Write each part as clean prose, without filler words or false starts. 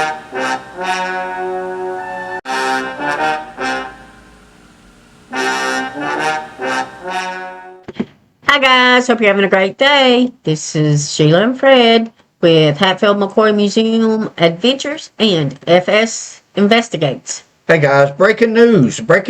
Hi guys, hope you're having a great day. This is Sheila and Fred with Hatfield McCoy Museum Adventures and FS Investigates. Hey guys, breaking news. All right.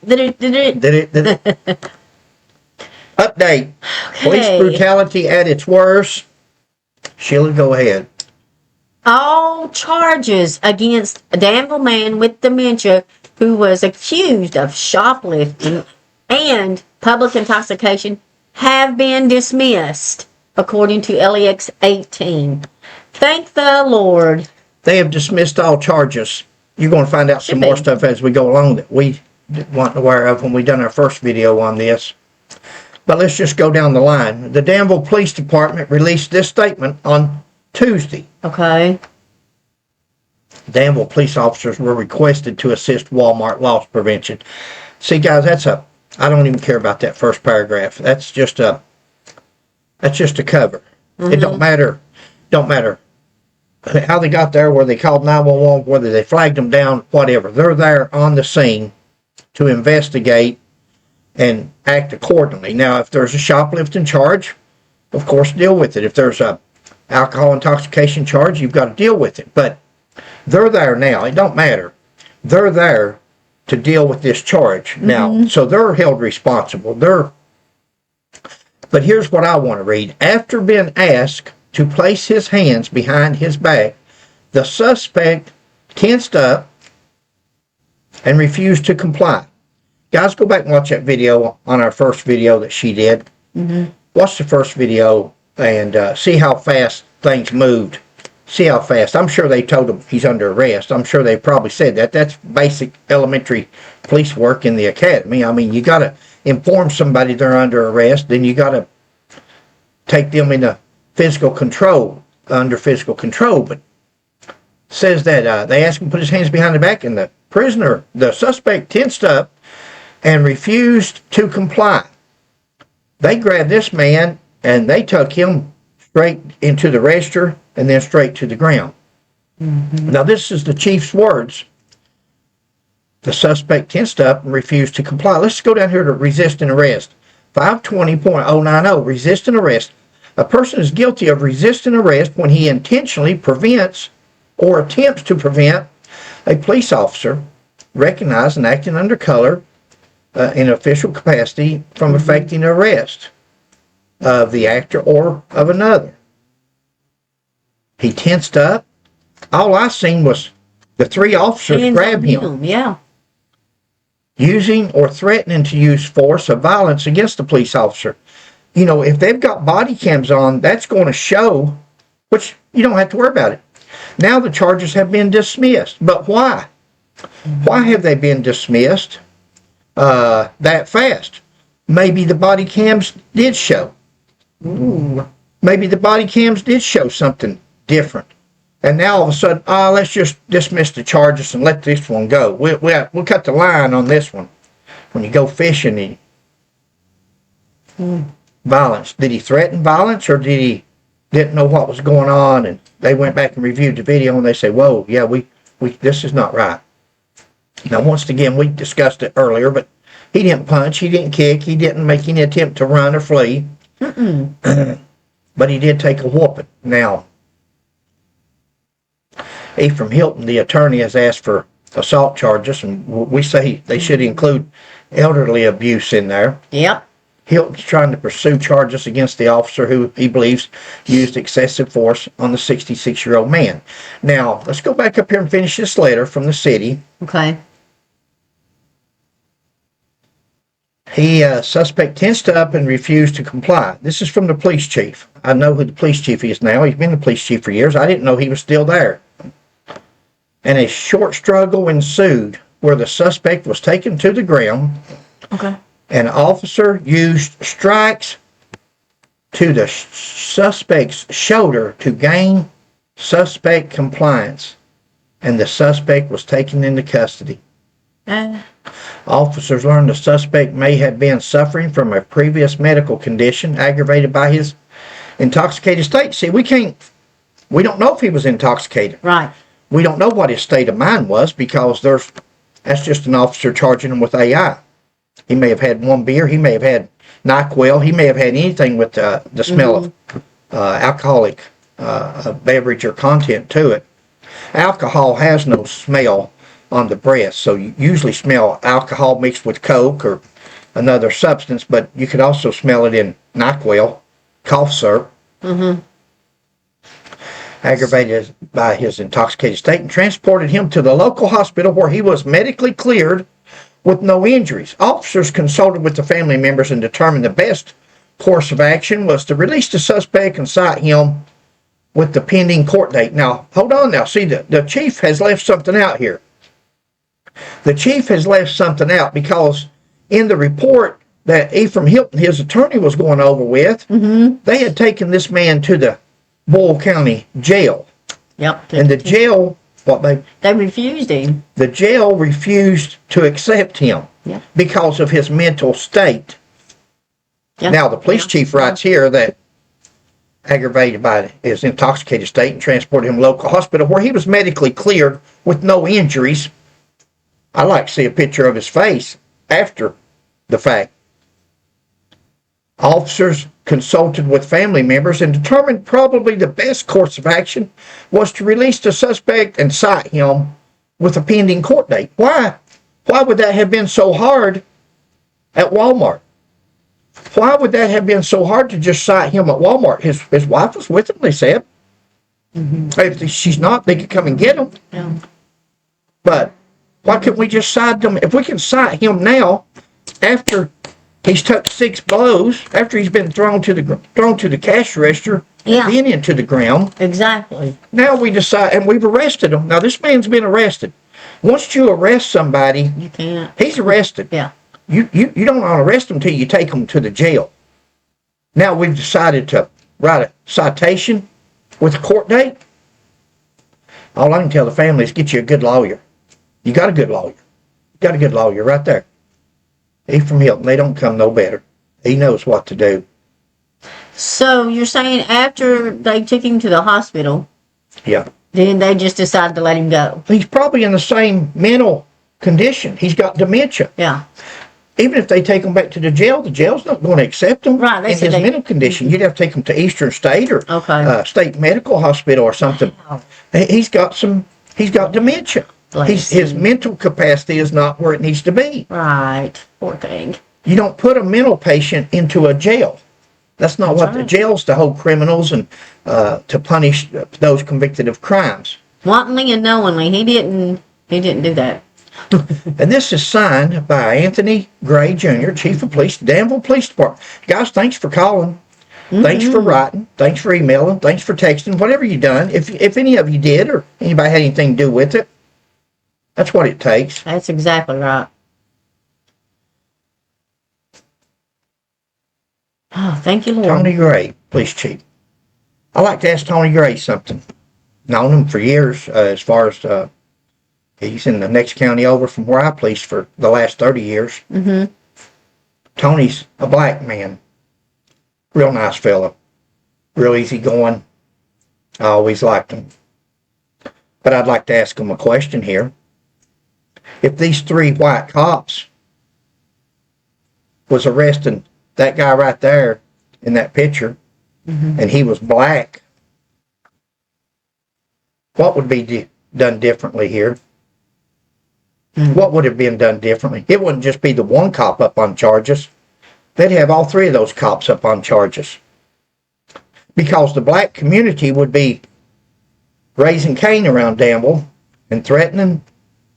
Did it. Update. Police brutality at its worst. Sheila, go ahead. All charges against a Danville man with dementia who was accused of shoplifting and public intoxication have been dismissed, according to LEX 18. Thank the Lord. They have dismissed all charges. You're going to find out some more stuff as we go along that we weren't aware of when we done our first video on this. But let's just go down the line. The Danville Police Department released this statement on Tuesday. Okay. Danville police officers were requested to assist Walmart loss prevention. See, guys, I don't even care about that first paragraph. That's just a cover. It don't matter how they got there, whether they called 911, whether they flagged them down, whatever. They're there on the scene to investigate and act accordingly. Now, if there's a shoplifting charge, of course, deal with it. If there's a alcohol intoxication charge, you've got to deal with it. But they're there now. It don't matter. They're there to deal with this charge now. So they're held responsible. But here's what I want to read. After being asked to place his hands behind his back, the suspect tensed up and refused to comply. Guys, go back and watch that video on our first video that she did. Watch the first video and see how fast things moved. See how fast. I'm sure they told him he's under arrest. I'm sure they probably said that. That's basic elementary police work in the academy. I mean, you got to inform somebody they're under arrest, then you got to take them into under physical control. But says that they asked him to put his hands behind the back, and the suspect tensed up and refused to comply. They grabbed this man and they took him straight into the register and then straight to the ground. Now, this is the chief's words. The suspect tensed up and refused to comply. Let's go down here to resisting arrest. 520.090, resisting arrest. A person is guilty of resisting arrest when he intentionally prevents or attempts to prevent a police officer recognized and acting under color in official capacity from effecting an arrest of the actor or of another. He tensed up. All I seen was the three officers grab him. Yeah. Using or threatening to use force or violence against the police officer. You know, if they've got body cams on, that's going to show, which you don't have to worry about it. Now the charges have been dismissed. But why? Why have they been dismissed that fast? Maybe the body cams did show. Maybe the body cams did show something different. And now all of a sudden, let's just dismiss the charges and let this one go. We'll cut the line on this one. When you go fishing, violence. Did he threaten violence, or did he didn't know what was going on? And they went back and reviewed the video and they say, whoa, yeah, we this is not right. Now, once again, we discussed it earlier, but he didn't punch, he didn't kick, he didn't make any attempt to run or flee. But he did take a whooping. Now, Ephraim Hilton, the attorney, has asked for assault charges, and we say they should include elderly abuse in there. Yep. Hilton's trying to pursue charges against the officer who he believes used excessive force on the 66-year-old man. Now, let's go back up here and finish this letter from the city. Okay. He, suspect tensed up and refused to comply. This is from the police chief. I know who the police chief is now. He's been the police chief for years. I didn't know he was still there. And a short struggle ensued where the suspect was taken to the ground. Okay. An officer used strikes to the suspect's shoulder to gain suspect compliance, and the suspect was taken into custody. Officers learned the suspect may have been suffering from a previous medical condition aggravated by his intoxicated state. See, we can't We don't know if he was intoxicated. Right. We don't know what his state of mind was because that's just an officer charging him with AI. He may have had one beer. He may have had NyQuil. He may have had anything with the smell of alcoholic beverage or content to it. Alcohol has no smell on the breath, so you usually smell alcohol mixed with Coke or another substance, but you could also smell it in NyQuil, cough syrup. Aggravated by his intoxicated state and transported him to the local hospital where he was medically cleared with no injuries. Officers consulted with the family members and determined the best course of action was to release the suspect and cite him with the pending court date. Now, hold on now. See, the chief has left something out here. The chief has left something out because in the report that Ephraim Hilton, his attorney, was going over with, they had taken this man to the Boyle County Jail. Yep. And the jail, they refused him. The jail refused to accept him because of his mental state. Now, the police chief writes here that aggravated by his intoxicated state and transported him to a local hospital where he was medically cleared with no injuries. I like to see a picture of his face after the fact. Officers consulted with family members and determined probably the best course of action was to release the suspect and cite him with a pending court date. Why? Why would that have been so hard at Walmart? Why would that have been so hard to just cite him at Walmart? His wife was with him, they said. If she's not, they could come and get him. Yeah. But why couldn't we just cite him? If we can cite him now, after he's took 6 blows, after he's been thrown to the cash register, then into the ground. Exactly. Now we decide, and we've arrested him. Now this man's been arrested. Once you arrest somebody, you can't. He's arrested. Yeah. You don't arrest him until you take him to the jail. Now we've decided to write a citation with a court date. All I can tell the family is get you a good lawyer. You got a good lawyer. You got a good lawyer right there. Ephraim Hilton, they don't come no better. He knows what to do. So you're saying after they took him to the hospital, then they just decided to let him go? He's probably in the same mental condition. He's got dementia. Yeah. Even if they take him back to the jail's not going to accept him in his mental condition. You'd have to take him to Eastern State or State Medical Hospital or something. Wow. He's got dementia. His mental capacity is not where it needs to be. Right. Poor thing. You don't put a mental patient into a jail. That's not what the jail's to hold criminals and to punish those convicted of crimes. Wantonly and knowingly, he didn't do that. And this is signed by Anthony Gray Jr., Chief of Police, Danville Police Department. Guys, thanks for calling. Thanks for writing. Thanks for emailing. Thanks for texting. Whatever you done, if any of you did or anybody had anything to do with it, that's what it takes. That's exactly right. Oh, thank you, Lord. Tony Gray, Police Chief. I like to ask Tony Gray something. Known him for years, as far as he's in the next county over from where I policed for the last 30 years. Tony's a black man. Real nice fella. Real easygoing. I always liked him. But I'd like to ask him a question here. If these 3 white cops was arresting that guy right there in that picture, and he was black, what would be done differently here? What would have been done differently? It wouldn't just be the one cop up on charges. They'd have all 3 of those cops up on charges. Because the black community would be raising Cain around Danville and threatening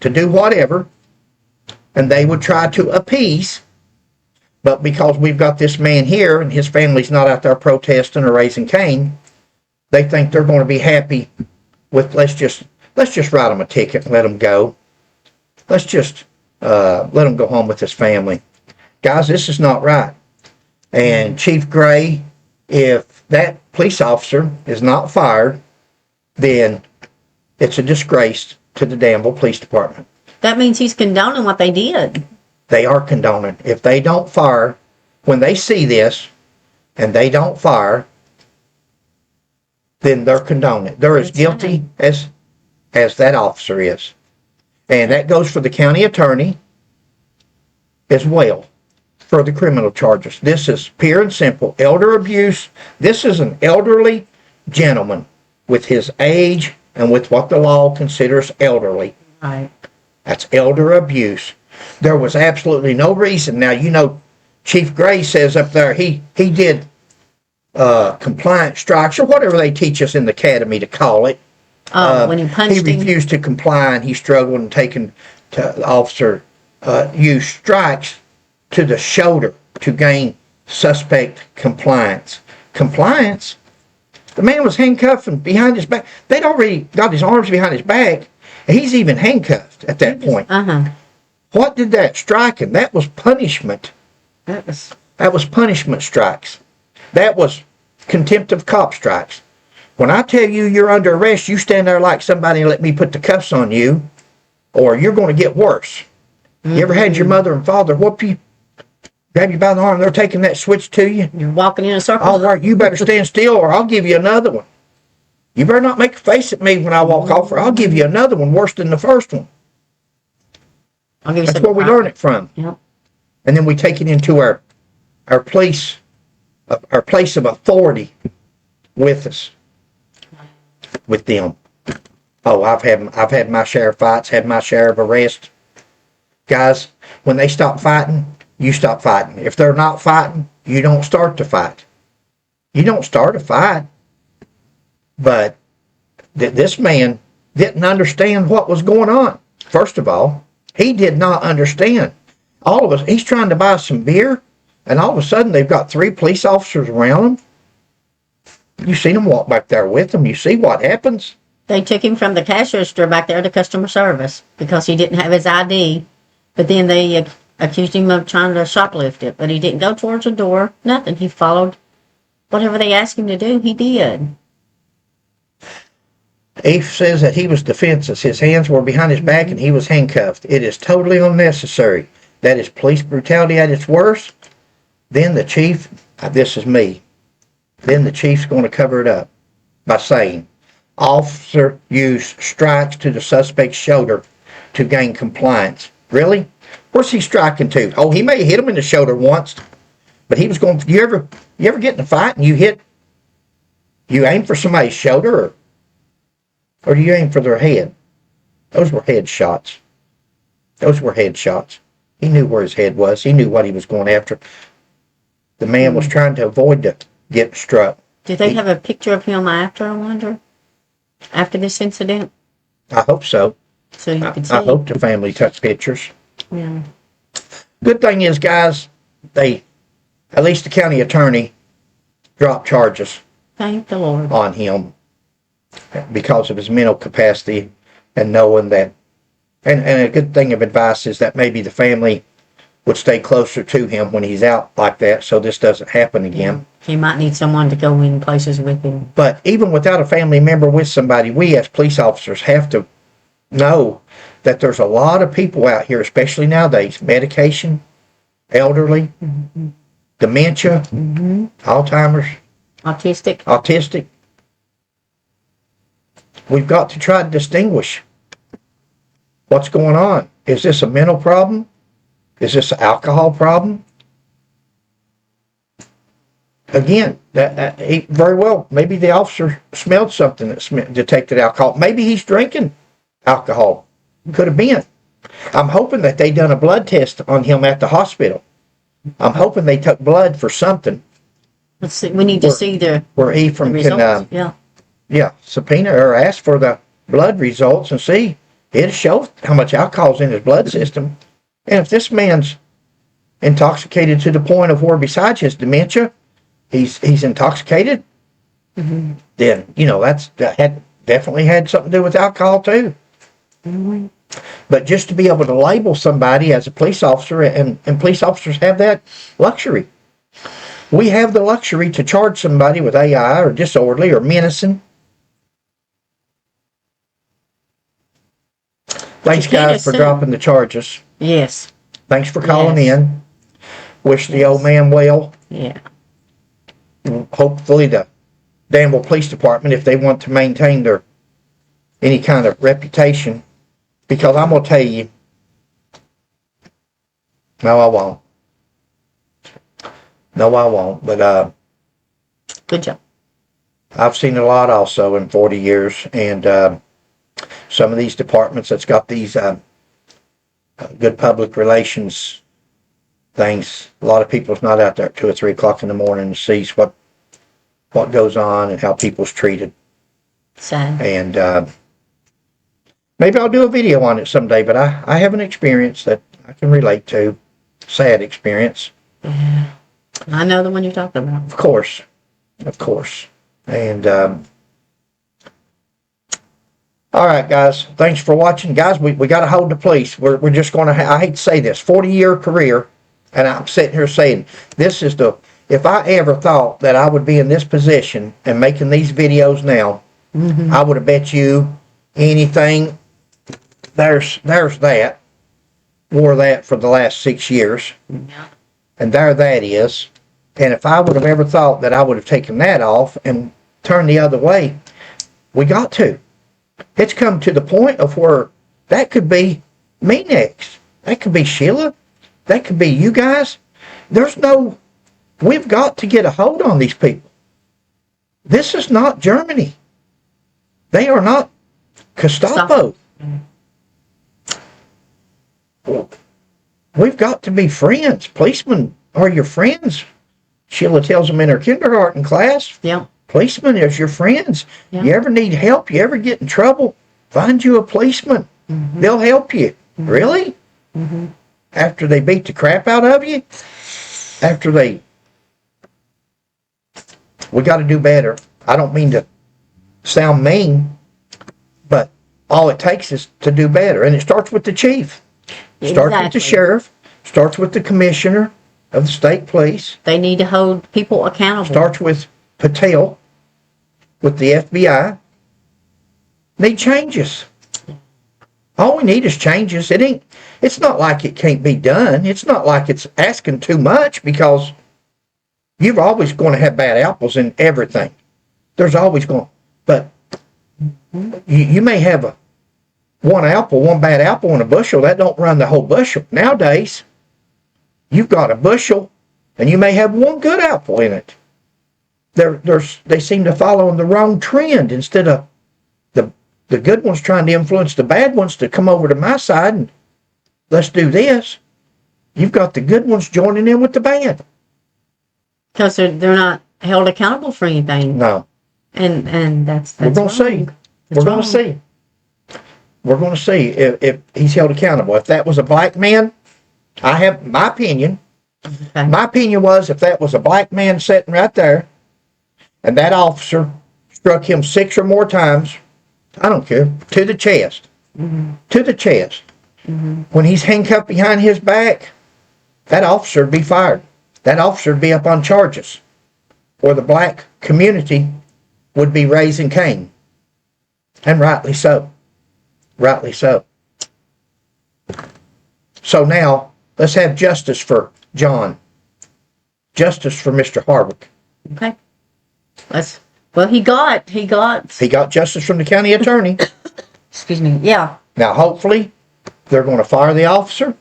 to do whatever, and they would try to appease. But because we've got this man here and his family's not out there protesting or raising Cain, they think they're going to be happy with let's just write him a ticket and let him go. Let's just let him go home with his family. Guys, this is not right. And Chief Gray, if that police officer is not fired, then it's a disgrace to the Danville Police Department. That means he's condoning what they did. They are condoning. If they don't fire, when they see this and they don't fire, then they're condoning it. They're as That's guilty as that officer is. And that goes for the county attorney as well for the criminal charges. This is pure and simple elder abuse. This is an elderly gentleman with his age and with what the law considers elderly. Right. That's elder abuse. There was absolutely no reason. Now, you know, Chief Gray says up there he did compliance strikes or whatever they teach us in the academy to call it. When he punched He him. refused to comply and he struggled and taken to the officer used strikes to the shoulder to gain suspect compliance. Compliance? The man was handcuffed and behind his back. They'd already got his arms behind his back, and he's even handcuffed at that point. What did that strike him? That was punishment. That was punishment strikes. That was contempt of cop strikes. When I tell you you're under arrest, you stand there like somebody and let me put the cuffs on you, or you're going to get worse. You ever had your mother and father whoop you, grab you by the arm, they're taking that switch to you? You're walking in a circle. All right, you better stand still or I'll give you another one. You better not make a face at me when I walk off or I'll give you another one worse than the first one. I'll give you That's some where we learn it from. Yep. And then we take it into our place of authority with us, with them. Oh, I've had my share of fights, had my share of arrests. Guys, when they stop fighting, you stop fighting. If they're not fighting, you don't start to fight. You don't start a fight. But this man didn't understand what was going on. First of all, he did not understand. All of us, he's trying to buy some beer, and all of a sudden they've got 3 police officers around him. You seen them walk back there with them. You see what happens. They took him from the cash register back there to customer service because he didn't have his ID. But then they accused him of trying to shoplift it. But he didn't go towards the door. Nothing. He followed whatever they asked him to do. He did. He says that he was defenseless. His hands were behind his back and he was handcuffed. It is totally unnecessary. That is police brutality at its worst. Then the chief, this is me, then the chief's going to cover it up by saying, officer used strikes to the suspect's shoulder to gain compliance. Really? Where's he striking to? Oh, he may have hit him in the shoulder once, but he was going, you ever get in a fight and you aim for somebody's shoulder or do you aim for their head? Those were head shots. Those were head shots. He knew where his head was. He knew what he was going after. The man was trying to avoid getting struck. Did they have a picture of him after, I wonder? After this incident? I hope so. So you could see. I hope the family took pictures. Yeah. Good thing is, guys, at least the county attorney dropped charges Thank the Lord. on him because of his mental capacity and knowing that. And a good thing of advice is that maybe the family would stay closer to him when he's out like that so this doesn't happen again. He might need someone to go in places with him. But even without a family member with somebody, we as police officers have to know that there's a lot of people out here, especially nowadays, medication, elderly, dementia, Alzheimer's, autistic. We've got to try to distinguish what's going on. Is this a mental problem? Is this an alcohol problem? Again, he very well, maybe the officer smelled something that detected alcohol. Maybe he's drinking alcohol. Could have been. I'm hoping that they done a blood test on him at the hospital. I'm hoping they took blood for something. Let's see. We need to see the where Ephraim results. can subpoena or ask for the blood results and see. It'll show how much alcohol's in his blood system. And if this man's intoxicated to the point of where besides his dementia, he's intoxicated, then, that definitely had something to do with alcohol too. But just to be able to label somebody as a police officer, and police officers have that luxury. We have the luxury to charge somebody with AI or disorderly or menacing. Thanks, guys, for dropping the charges. Yes. Thanks for calling in. Wish the old man well. Yeah. Hopefully the Danville Police Department if they want to maintain their any kind of reputation. Because I'm gonna tell you, no, I won't. No, I won't. But Good job. I've seen a lot also in 40 years, and some of these departments that's got these good public relations things. A lot of people's not out there at 2 or 3 o'clock in the morning and sees what goes on and how people's treated. Sad. And maybe I'll do a video on it someday, but I have an experience that I can relate to. Sad experience. Yeah. I know the one you're talking about. Of course. And all right, guys. Thanks for watching. Guys, we got to hold the police. We're just going to, I hate to say this, 40-year career, and I'm sitting here saying, this is if I ever thought that I would be in this position and making these videos now, I would have bet you anything. There's that. Wore that for the last 6 years. Yeah. And there that is. And if I would have ever thought that I would have taken that off and turned the other way, we got to. It's come to the point of where that could be me next. That could be Sheila. That could be you guys. We've got to get a hold on these people. This is not Germany. They are not Gestapo. We've got to be friends. Policemen are your friends. Sheila tells them in her kindergarten class. Yeah. Policemen is your friends. Yeah. You ever need help? You ever get in trouble? Find you a policeman. They'll help you. Really? After they beat the crap out of you? We got to do better. I don't mean to sound mean, but all it takes is to do better. And it starts with the chief. Starts with the sheriff. Starts with the commissioner of the state police. They need to hold people accountable. Starts with Patel, with the FBI. Need changes. All we need is changes. It's not like it can't be done. It's not like it's asking too much, because you're always going to have bad apples in everything. There's always going, but you may have one bad apple in a bushel. That don't run the whole bushel. Nowadays, you've got a bushel, and you may have one good apple in it. They seem to follow in the wrong trend. Instead of the good ones trying to influence the bad ones to come over to my side and let's do this. You've got the good ones joining in with the bad. Because they're not held accountable for anything. No. And that's we're going to see. We're going to see. We're going to see if he's held accountable. If that was a black man, I have my opinion. Okay. My opinion was, if that was a black man sitting right there and that officer struck him 6 or more times, I don't care, to the chest. To the chest. When he's handcuffed behind his back, that officer would be fired. That officer would be up on charges. Or the black community would be raising Cain. And rightly so. Rightly so. So now, let's have justice for John. Justice for Mr. Harwick. Okay. He got justice from the county attorney. Excuse me. Yeah. Now, hopefully, they're going to fire the officer.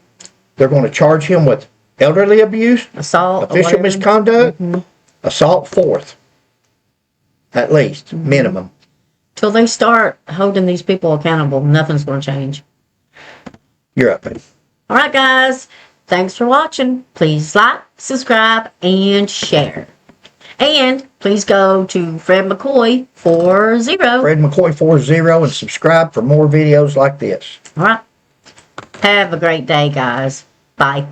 They're going to charge him with elderly abuse, assault, official misconduct, assault fourth. At least, minimum. Till they start holding these people accountable, nothing's going to change. You're up, buddy. All right, guys. Thanks for watching. Please like, subscribe, and share. And please go to Fred McCoy 40. Fred McCoy 40 and subscribe for more videos like this. All right. Have a great day, guys. Bye.